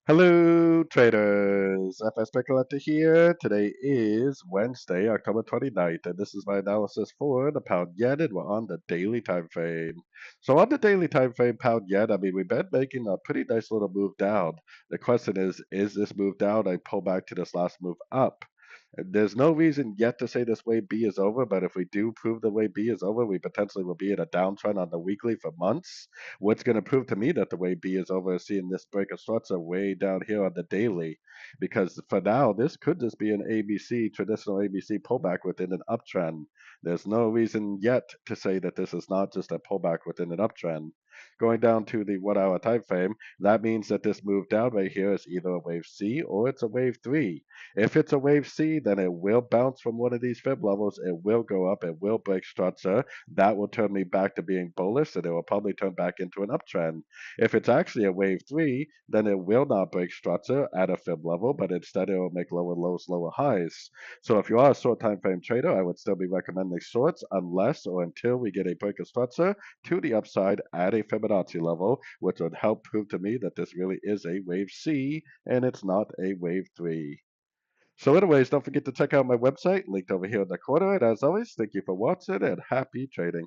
Hello, traders. FX Pip Collector here. Today is Wednesday, October 29th, and this is my analysis for the pound yen, and we're on the daily time frame. So on the daily time frame, pound yen, we've been making a pretty nice little move down. The question is this move down a pullback to this last move up? There's no reason yet to say this wave B is over, but if we do prove the wave B is over, we potentially will be in a downtrend on the weekly for months. What's going to prove to me that the wave B is over is seeing this break of structure way down here on the daily, because for now, this could just be an ABC, traditional ABC pullback within an uptrend. There's no reason yet to say that this is not just a pullback within an uptrend. Going down to the 1 hour time frame, that means that this move down right here is either a wave C or it's a wave 3. If it's a wave C, then it will bounce from one of these fib levels. It will go up. It will break structure. That will turn me back to being bullish, and it will probably turn back into an uptrend. If it's actually a wave 3, then it will not break structure at a fib level, but instead it will make lower lows, lower highs. So if you are a short time frame trader, I would still be recommending shorts unless or until we get a break of structure to the upside at a Fibonacci level, which would help prove to me that this really is a wave C and it's not a wave 3. So anyways, don't forget to check out my website, linked over here in the corner. And as always, thank you for watching and happy trading.